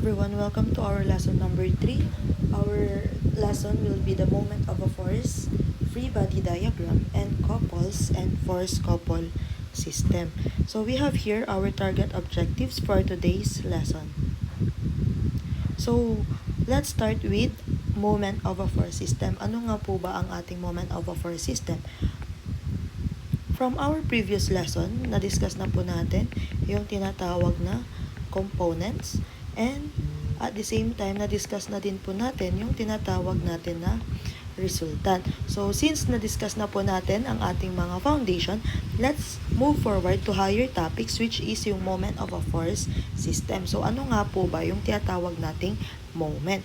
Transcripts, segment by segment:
everyone, welcome to our lesson number 3. Our lesson will be the moment of a force, free body diagram, and couples and force couple system. So we have here our target objectives for today's lesson. So let's start with moment of a force system. Ano nga po ba ang ating moment of a force system? From our previous lesson, na-discuss na po natin yung tinatawag na components, and at the same time, na-discuss na din po natin yung tinatawag natin na resultant. So, since na-discuss na po natin ang ating mga foundation, let's move forward to higher topics, which is yung moment of a force system. So, ano nga po ba yung tinatawag nating moment?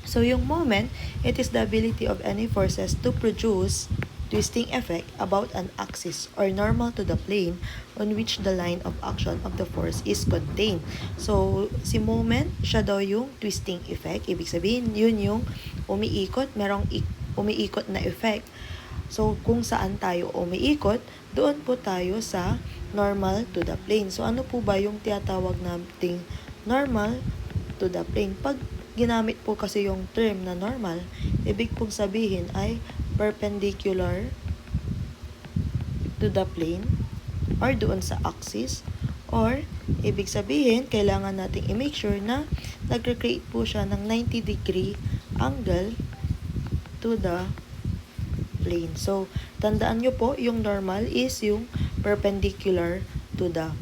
So, yung moment, it is the ability of any forces to produce twisting effect about an axis or normal to the plane on which the line of action of the force is contained. So, si moment, siya daw yung twisting effect. Ibig sabihin, yun yung umiikot, merong umiikot na effect. So, kung saan tayo umiikot, doon po tayo sa normal to the plane. So, ano po ba yung tinatawag nating normal to the plane? Pag ginamit po kasi yung term na normal, ibig pong sabihin ay perpendicular to the plane or doon sa axis, or ibig sabihin kailangan nating i-make sure na nagre-create po siya ng 90 degree angle to the plane. So, tandaan nyo po, yung normal is yung perpendicular to the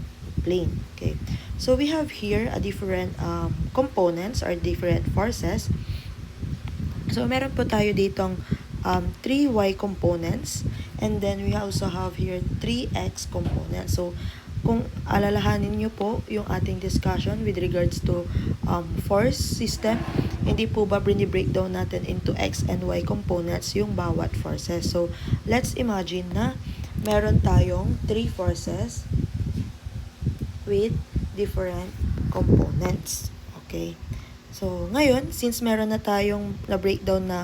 plane. Okay. So, we have here a different components or different forces. So, meron po tayo ditong 3y components, and then we also have here 3x components. So, kung alalahanin nyo po yung ating discussion with regards to force system, hindi po ba breakdown natin into x and y components yung bawat forces. So, let's imagine na meron tayong 3 forces with different components. Okay? So, ngayon, since meron na tayong na-breakdown na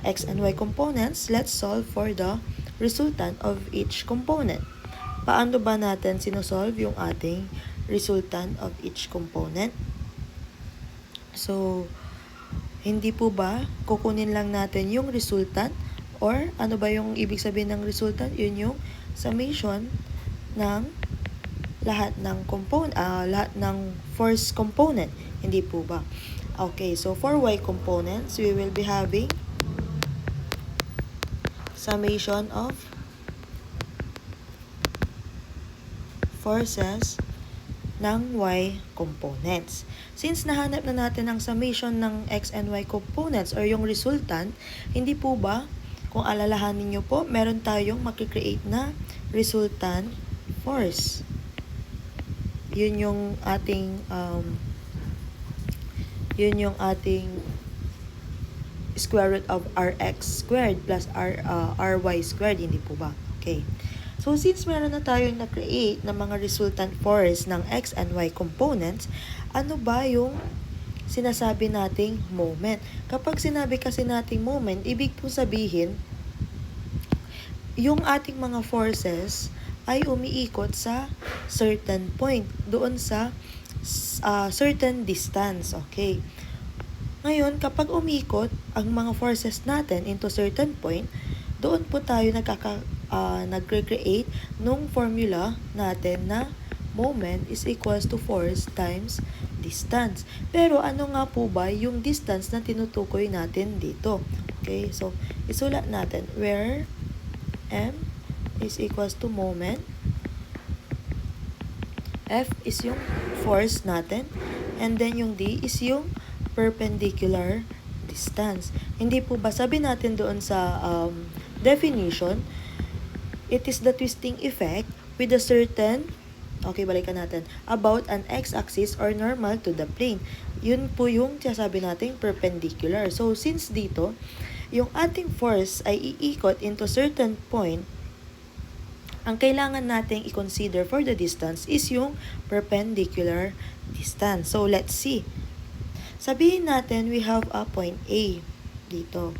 x and y components, let's solve for the resultant of each component. Paano ba natin sinosolve yung ating resultant of each component? So, hindi po ba kukunin lang natin yung resultant, or ano ba yung ibig sabihin ng resultant? Yun yung summation ng lahat ng lahat ng force component. Hindi po ba? Okay, so for y components, we will be having summation of forces ng y components. Since nahanap na natin ang summation ng x and y components or yung resultant, hindi po ba, kung alalahanin nyo po, meron tayong makikreate na resultant force. Yun yung ating square root of rx squared plus ry squared, hindi po ba? Okay. So, since meron na tayong na-create ng mga resultant force ng x and y components, ano ba yung sinasabi nating moment? Kapag sinabi kasi nating moment, ibig po sabihin, yung ating mga forces ay umiikot sa certain point, doon sa certain distance. Okay. Ngayon, kapag umikot ang mga forces natin into certain point, doon po tayo nagre-create nung formula natin na moment is equals to force times distance. Pero ano nga po ba yung distance na tinutukoy natin dito? Okay, so isulat natin where m is equals to moment, F is yung force natin, and then yung D is yung perpendicular distance. Hindi po ba sabi natin doon sa definition, it is the twisting effect with a certain, okay, balikan natin, about an x-axis or normal to the plane. Yun po yung sabi natin perpendicular. So, since dito, yung ating force ay iikot into certain point, ang kailangan nating i-consider for the distance is yung perpendicular distance. So, let's see. Sabihin natin, we have a point A dito.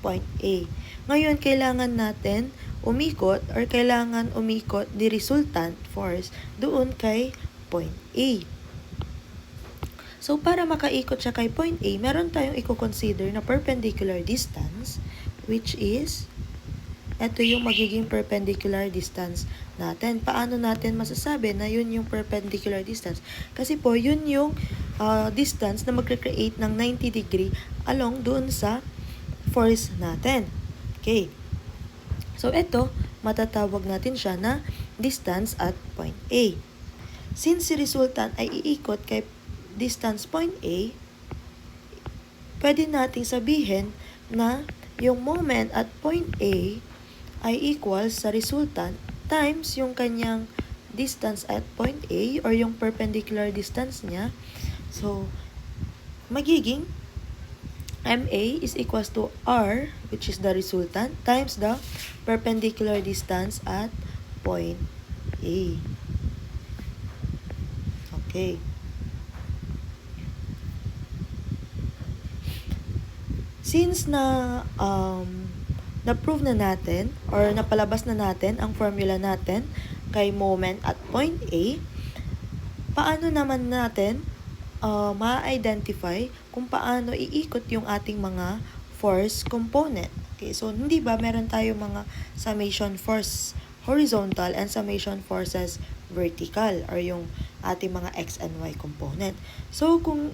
Point A. Ngayon, kailangan natin umikot or kailangan umikot the resultant force doon kay point A. So, para makaikot siya kay point A, meron tayong i-consider na perpendicular distance, which is, ito yung magiging perpendicular distance natin. Paano natin masasabi na yun yung perpendicular distance? Kasi po, yun yung distance na magre-create ng 90 degree along doon sa force natin. Okay. So, ito, matatawag natin siya na distance at point A. Since si resultant ay iikot kay distance point A, pwede nating sabihin na yung moment at point A ay equal sa resultant times yung kanyang distance at point A or yung perpendicular distance niya. So, magiging MA is equals to R, which is the resultant, times the perpendicular distance at point A. Okay. Since na-prove na natin or napalabas na natin ang formula natin kay moment at point A, paano naman natin ma-identify kung paano iikot yung ating mga force component? Okay, so hindi ba meron tayo mga summation force horizontal and summation forces vertical or yung ating mga x and y component. So kung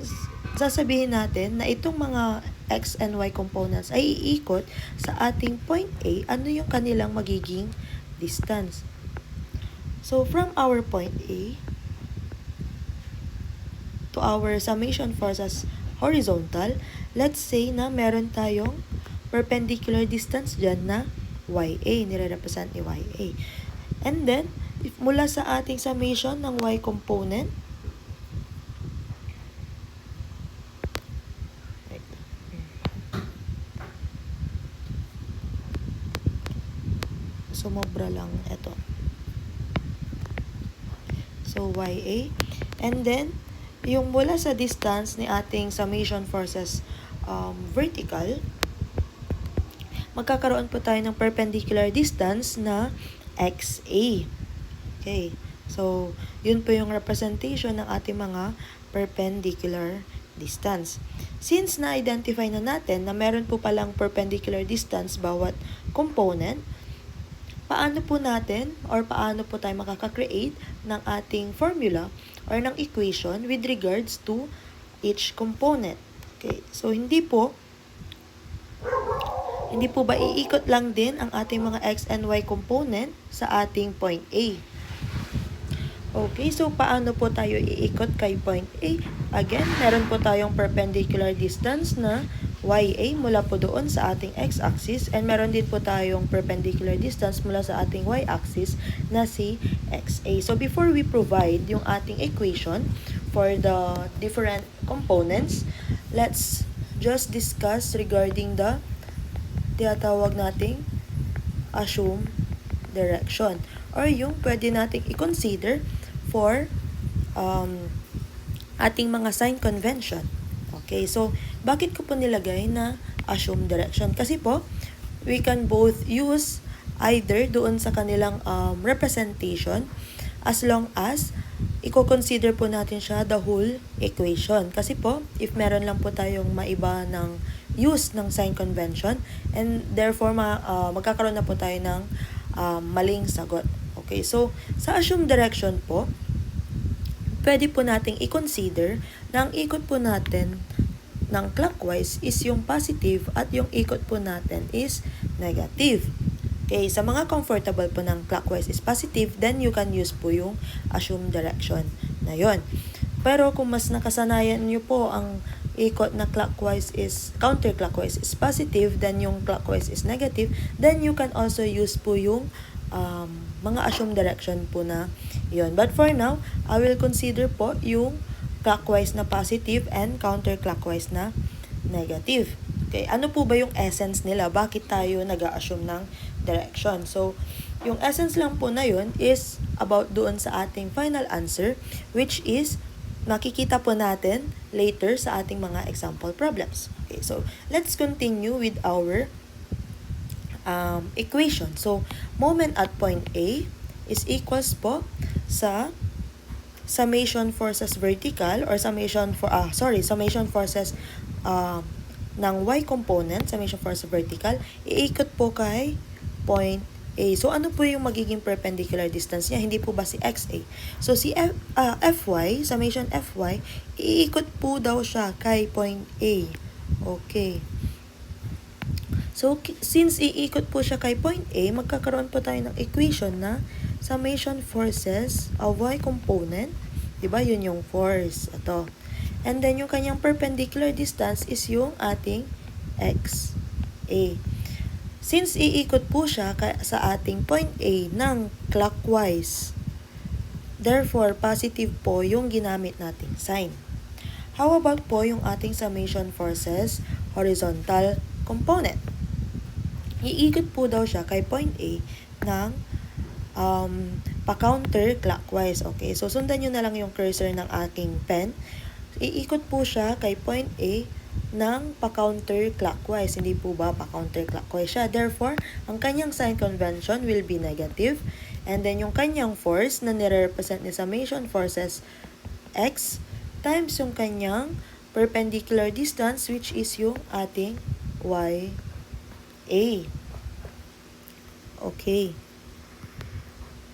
sasabihin natin na itong mga x and y components ay iikot sa ating point A, ano yung kanilang magiging distance? So from our point A to our summation forces horizontal, let's say na meron tayong perpendicular distance dyan na YA, nire-represent ni YA. And then, if mula sa ating summation ng Y component, sumobra lang ito. So, YA. And then, yung mula sa distance ni ating summation forces vertical, magkakaroon po tayo ng perpendicular distance na XA. Okay. So, yun po yung representation ng ating mga perpendicular distance. Since na-identify na natin na meron po palang perpendicular distance bawat component, paano po natin or paano po tayo makaka-create ng ating formula or ng equation with regards to each component? Okay. So, hindi po ba iikot lang din ang ating mga x and y component sa ating point A? Okay, so paano po tayo iikot kay point A? Again, meron po tayong perpendicular distance na YA mula po doon sa ating x-axis and meron din po tayong perpendicular distance mula sa ating y-axis na si XA. So before we provide yung ating equation for the different components, let's just discuss regarding the tinatawag nating assume direction or yung pwede nating i-consider for ating mga sign convention. Okay, so bakit ko po nilagay na assume direction? Kasi po, we can both use either doon sa kanilang representation as long as i-consider po natin siya the whole equation. Kasi po, if meron lang po tayong maiba ng use ng sign convention and therefore magkakaroon na po tayo ng maling sagot. Okay, so sa assume direction po, pwede po nating i-consider na ang ikot po natin ng clockwise is yung positive at yung ikot po natin is negative. Okay, sa mga comfortable po ng clockwise is positive, then you can use po yung assume direction na yon. Pero kung mas nakasanayan nyo po ang ikot na clockwise is, counterclockwise is positive, then yung clockwise is negative, then you can also use po yung mga assume direction po na yon. But for now, I will consider po yung clockwise na positive and counterclockwise na negative. Okay, ano po ba yung essence nila? Bakit tayo nag-a-assume ng direction? So, yung essence lang po na yun is about doon sa ating final answer, which is makikita po natin later sa ating mga example problems. Okay, so let's continue with our equation. So, moment at point A is equals po sa summation forces vertical or summation forces ng y component, summation forces vertical, iikot po kay point A. So, ano po yung magiging perpendicular distance niya? Hindi po ba si XA? So, si FY, summation FY, iikot po daw siya kay point A. Okay. So, since iikot po siya kay point A, magkakaroon po tayo ng equation na summation forces of y component. Diba? Yun yung force. Ito. And then, yung kanyang perpendicular distance is yung ating XA. Since iikot po siya sa ating point A ng clockwise, therefore, positive po yung ginamit nating sign. How about po yung ating summation forces horizontal component? Iikot po daw siya kay point A ng pa-counter clockwise. Okay, so sundan nyo na lang yung cursor ng aking pen. Iikot po siya kay point A ng pa-counter clockwise. Hindi po ba pa-counter clockwise siya? Therefore, ang kanyang sign convention will be negative. And then, yung kanyang force na nire-represent ni summation forces x times yung kanyang perpendicular distance, which is yung ating YA. Okay.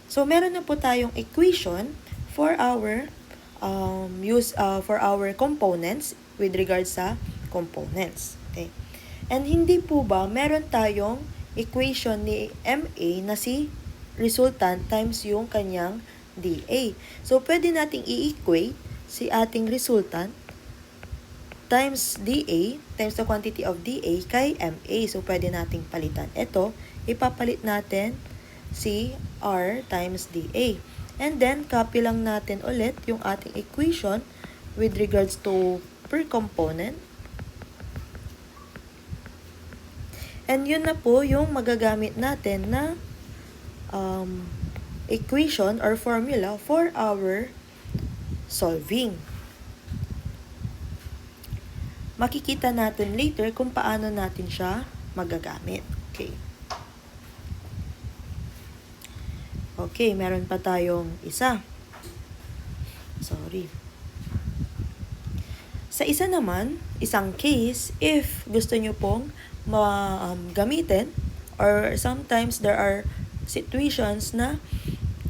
So, meron na po tayong equation for our for our components with regards sa components. Okay. And hindi po ba meron tayong equation ni MA na si resultant times yung kanyang DA. So, pwede nating i-equate si ating resultant times DA times the quantity of DA kay MA. So, pwede nating palitan. Ito, ipapalit natin si R times DA. And then, copy lang natin ulit yung ating equation with regards to per component. And yun na po yung magagamit natin na equation or formula for our solving. Makikita natin later kung paano natin siya magagamit. Okay. Okay, meron pa tayong isa. Sorry. Sa isa naman, isang case, if gusto nyo pong gamitin, or sometimes there are situations na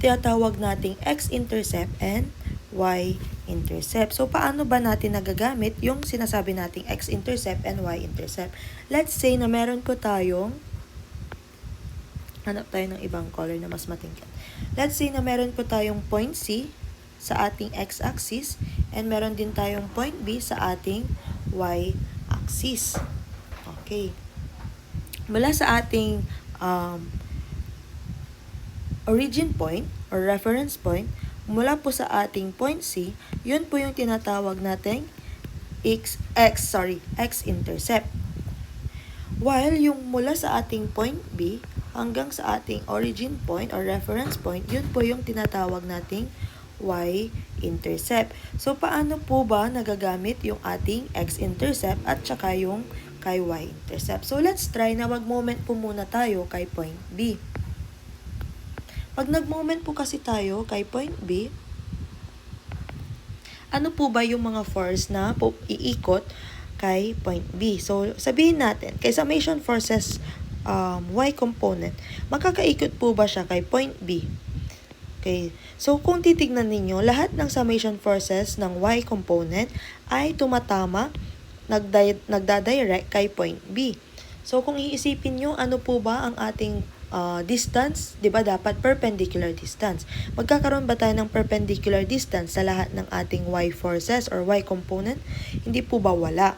tinatawag nating x-intercept and y-intercept. So, paano ba natin nagagamit yung sinasabi nating x-intercept and y-intercept? Let's say na meron po tayong, hanap tayo ng ibang color na mas matingkad. Let's say na meron po tayong point C sa ating x-axis and meron din tayong point B sa ating y-axis. Okay. Mula sa ating origin point or reference point, mula po sa ating point C, yun po yung tinatawag nating x-intercept. While yung mula sa ating point B hanggang sa ating origin point or reference point, yun po yung tinatawag nating y-intercept. So, paano po ba nagagamit yung ating x-intercept at saka yung kay y-intercept? So, let's try na mag-moment po muna tayo kay point B. Pag nag-moment po kasi tayo kay point B, ano po ba yung mga force na iikot kay point B? So, sabihin natin, kay summation forces y component, makakaikot po ba siya kay point B? Okay. So, kung titignan ninyo, lahat ng summation forces ng y component ay tumatama, nagdadirect kay point B. So, kung iisipin nyo, ano po ba ang ating distance? Diba dapat perpendicular distance. Magkakaroon ba tayo ng perpendicular distance sa lahat ng ating y forces or y component? Hindi po ba wala?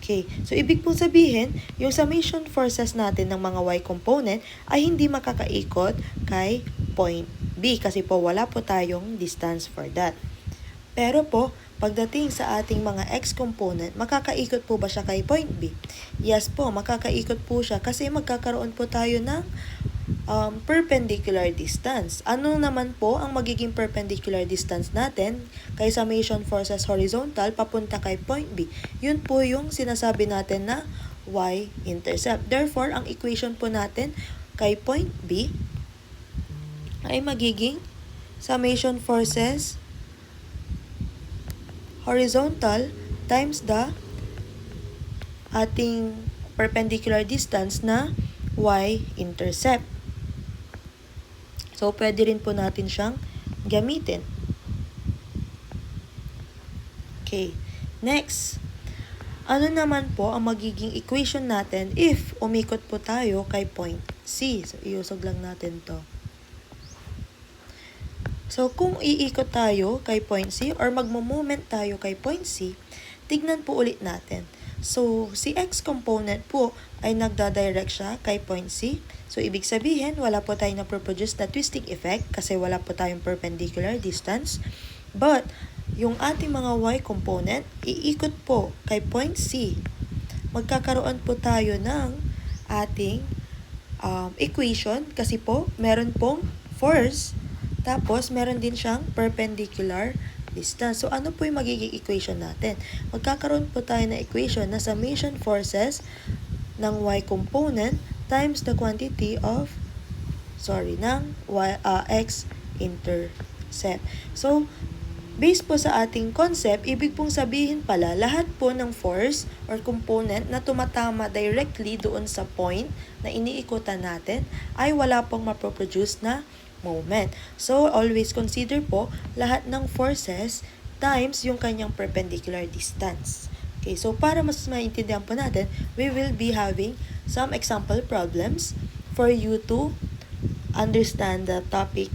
Okay. So, ibig pong sabihin, yung summation forces natin ng mga y component ay hindi makakaikot kay point B kasi po wala po tayong distance for that. Pero po, pagdating sa ating mga x component, makakaikot po ba siya kay point B? Yes po, makakaikot po siya kasi magkakaroon po tayo ng perpendicular distance. Ano naman po ang magiging perpendicular distance natin kay summation forces horizontal papunta kay point B? Yun po yung sinasabi natin na y-intercept. Therefore, ang equation po natin kay point B ay magiging summation forces horizontal times the ating perpendicular distance na y-intercept. So, pwede rin po natin siyang gamitin. Okay. Next. Ano naman po ang magiging equation natin if umikot po tayo kay point C? So, iusog lang natin to. So, kung iikot tayo kay point C or magmo-moment tayo kay point C, tignan po ulit natin. So, si X component po ay nagdadirect siya kay point C. So, ibig sabihin, wala po tayong na-produce na twisting effect kasi wala po tayong perpendicular distance. But, yung ating mga Y component, iikot po kay point C. Magkakaroon po tayo ng ating equation kasi po, meron pong force, tapos meron din siyang perpendicular distance. So, ano po yung magiging equation natin? Magkakaroon po tayo ng equation na summation forces ng Y component times the quantity of, X intercept. So, based po sa ating concept, ibig pong sabihin pala, lahat po ng force or component na tumatama directly doon sa point na iniikutan natin ay wala pong maproproduce na moment. So, always consider po lahat ng forces times yung kanyang perpendicular distance. Okay, so para mas maintindihan po natin, we will be having some example problems for you to understand the topic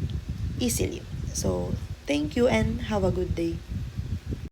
easily. So, thank you and have a good day.